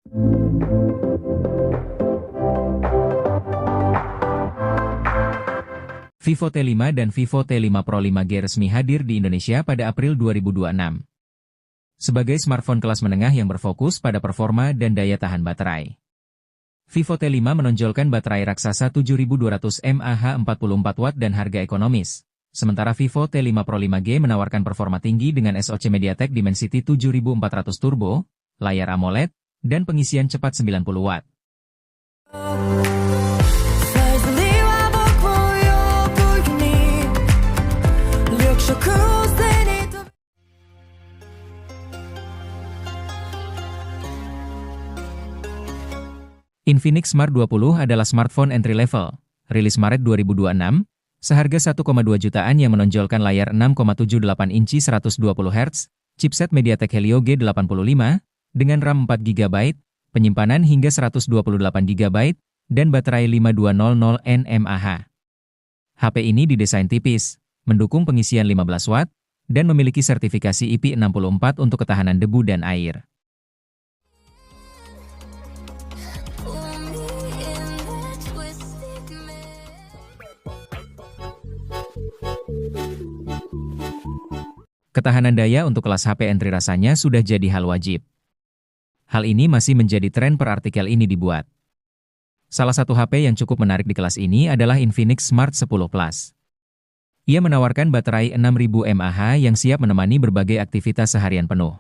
Vivo T5 dan Vivo T5 Pro 5G resmi hadir di Indonesia pada April 2026. Sebagai smartphone kelas menengah yang berfokus pada performa dan daya tahan baterai. Vivo T5 menonjolkan baterai raksasa 7200 mAh 44 Watt dan harga ekonomis. Sementara Vivo T5 Pro 5G menawarkan performa tinggi dengan SoC MediaTek Dimensity 7400 Turbo, layar AMOLED, dan pengisian cepat 90 Watt. Infinix Smart 20 adalah smartphone entry level, rilis Maret 2026, seharga 1,2 jutaan yang menonjolkan layar 6,78 inci 120 Hz, chipset MediaTek Helio G85, dengan RAM 4 GB, penyimpanan hingga 128 GB, dan baterai 5200 mAh. HP ini didesain tipis, mendukung pengisian 15 Watt, dan memiliki sertifikasi IP64 untuk ketahanan debu dan air. Ketahanan daya untuk kelas HP entry rasanya sudah jadi hal wajib. Hal ini masih menjadi tren per artikel ini dibuat. Salah satu HP yang cukup menarik di kelas ini adalah Infinix Smart 10 Plus. Ia menawarkan baterai 6000 mAh yang siap menemani berbagai aktivitas seharian penuh.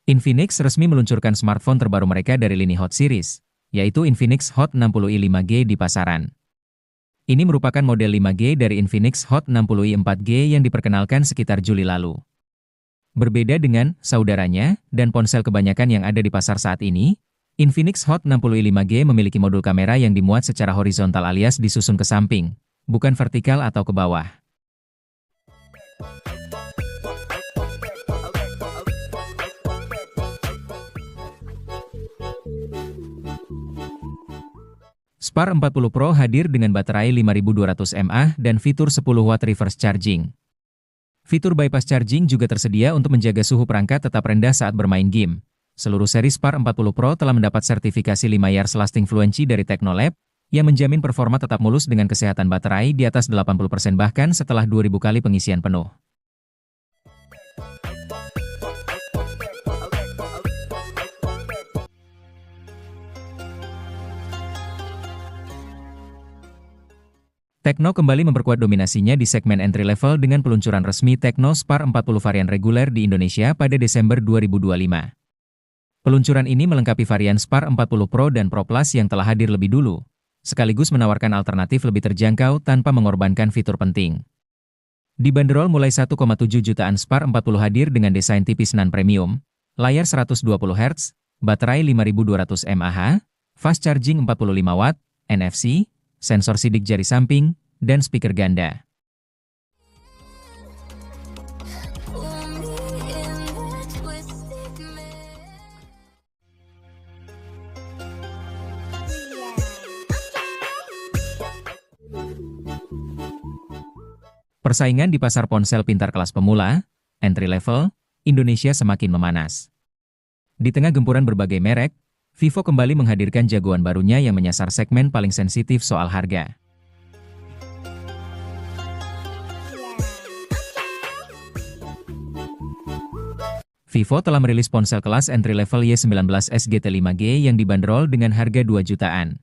Infinix resmi meluncurkan smartphone terbaru mereka dari lini Hot Series, yaitu Infinix Hot 60i 5G di pasaran. Ini merupakan model 5G dari Infinix Hot 60i 4G yang diperkenalkan sekitar Juli lalu. Berbeda dengan saudaranya dan ponsel kebanyakan yang ada di pasar saat ini, Infinix Hot 60i 5G memiliki modul kamera yang dimuat secara horizontal alias disusun ke samping, bukan vertikal atau ke bawah. Spar 40 Pro hadir dengan baterai 5200 mAh dan fitur 10 Watt reverse charging. Fitur bypass charging juga tersedia untuk menjaga suhu perangkat tetap rendah saat bermain game. Seluruh seri Spar 40 Pro telah mendapat sertifikasi 5 Years Lasting Fluency dari Teknolab, yang menjamin performa tetap mulus dengan kesehatan baterai di atas 80% bahkan setelah 2000 kali pengisian penuh. Tecno kembali memperkuat dominasinya di segmen entry level dengan peluncuran resmi Tecno Spar 40 varian reguler di Indonesia pada Desember 2025. Peluncuran ini melengkapi varian Spar 40 Pro dan Pro Plus yang telah hadir lebih dulu, sekaligus menawarkan alternatif lebih terjangkau tanpa mengorbankan fitur penting. Dibanderol mulai 1,7 jutaan Spar 40 hadir dengan desain tipis non-premium, layar 120 Hz, baterai 5200 mAh, fast charging 45 Watt, NFC, sensor sidik jari samping, dan speaker ganda. Persaingan di pasar ponsel pintar kelas pemula, entry level, Indonesia semakin memanas. Di tengah gempuran berbagai merek, Vivo kembali menghadirkan jagoan barunya yang menyasar segmen paling sensitif soal harga. Vivo telah merilis ponsel kelas entry level Y19 SGT 5G yang dibanderol dengan harga 2 jutaan.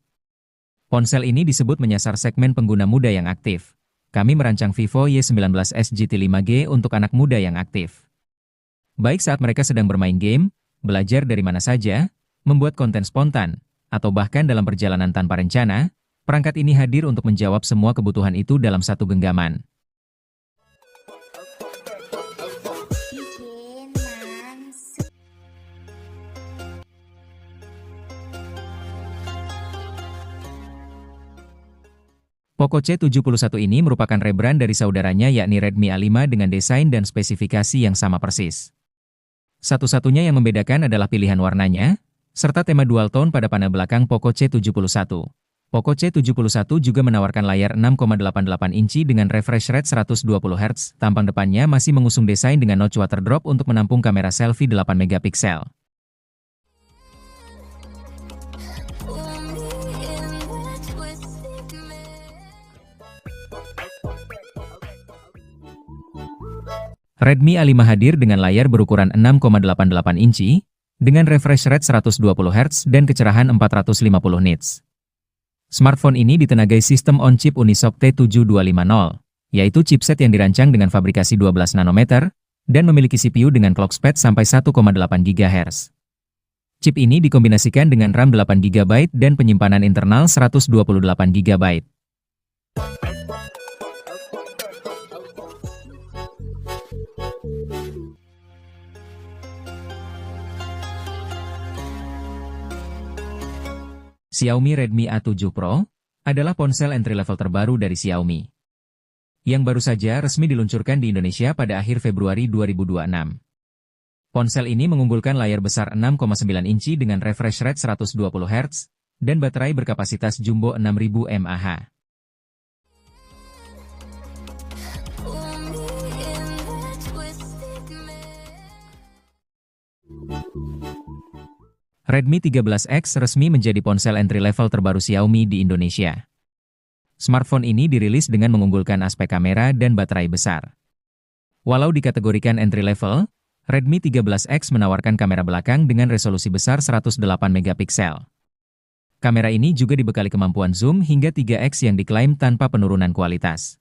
Ponsel ini disebut menyasar segmen pengguna muda yang aktif. Kami merancang Vivo Y19 SGT 5G untuk anak muda yang aktif. Baik saat mereka sedang bermain game, belajar dari mana saja, membuat konten spontan, atau bahkan dalam perjalanan tanpa rencana, perangkat ini hadir untuk menjawab semua kebutuhan itu dalam satu genggaman. Poco C71 ini merupakan rebrand dari saudaranya yakni Redmi A5 dengan desain dan spesifikasi yang sama persis. Satu-satunya yang membedakan adalah pilihan warnanya, serta tema dual tone pada panel belakang Poco C71. Poco C71 juga menawarkan layar 6,88 inci dengan refresh rate 120 Hz. Tampang depannya masih mengusung desain dengan notch water drop untuk menampung kamera selfie 8 megapiksel. Redmi A5 hadir dengan layar berukuran 6,88 inci, dengan refresh rate 120 Hz dan kecerahan 450 nits. Smartphone ini ditenagai sistem on-chip Unisoc T7250, yaitu chipset yang dirancang dengan fabrikasi 12 nanometer, dan memiliki CPU dengan clock speed sampai 1,8 GHz. Chip ini dikombinasikan dengan RAM 8 GB dan penyimpanan internal 128 GB. Xiaomi Redmi A7 Pro adalah ponsel entry-level terbaru dari Xiaomi, yang baru saja resmi diluncurkan di Indonesia pada akhir Februari 2026. Ponsel ini mengunggulkan layar besar 6,9 inci dengan refresh rate 120 Hz dan baterai berkapasitas jumbo 6000 mAh. Redmi 13X resmi menjadi ponsel entry-level terbaru Xiaomi di Indonesia. Smartphone ini dirilis dengan mengunggulkan aspek kamera dan baterai besar. Walau dikategorikan entry-level, Redmi 13X menawarkan kamera belakang dengan resolusi besar 108 megapiksel. Kamera ini juga dibekali kemampuan zoom hingga 3x yang diklaim tanpa penurunan kualitas.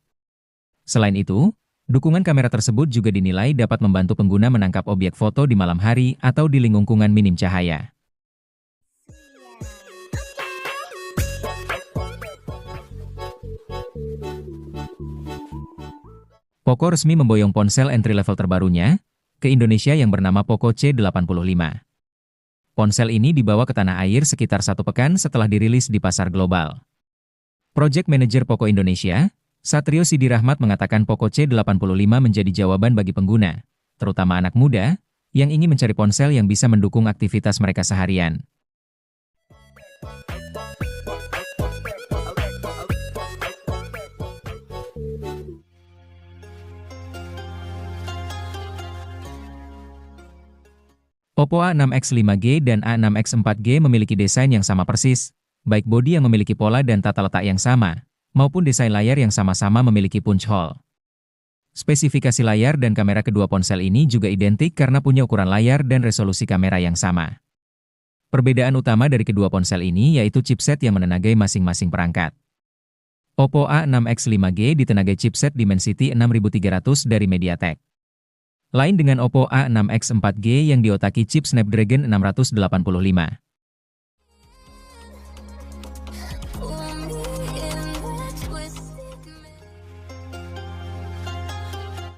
Selain itu, dukungan kamera tersebut juga dinilai dapat membantu pengguna menangkap objek foto di malam hari atau di lingkungan minim cahaya. Poco resmi memboyong ponsel entry-level terbarunya ke Indonesia yang bernama Poco C85. Ponsel ini dibawa ke tanah air sekitar 1 pekan setelah dirilis di pasar global. Project Manager Poco Indonesia, Satrio Sidi Rahmat mengatakan Poco C85 menjadi jawaban bagi pengguna, terutama anak muda, yang ingin mencari ponsel yang bisa mendukung aktivitas mereka seharian. Oppo A6X 5G dan A6X 4G memiliki desain yang sama persis, baik bodi yang memiliki pola dan tata letak yang sama, maupun desain layar yang sama-sama memiliki punch hole. Spesifikasi layar dan kamera kedua ponsel ini juga identik karena punya ukuran layar dan resolusi kamera yang sama. Perbedaan utama dari kedua ponsel ini yaitu chipset yang menenagai masing-masing perangkat. Oppo A6X 5G ditenagai chipset Dimensity 6300 dari MediaTek. Lain dengan Oppo A6X 4G yang diotaki chip Snapdragon 685.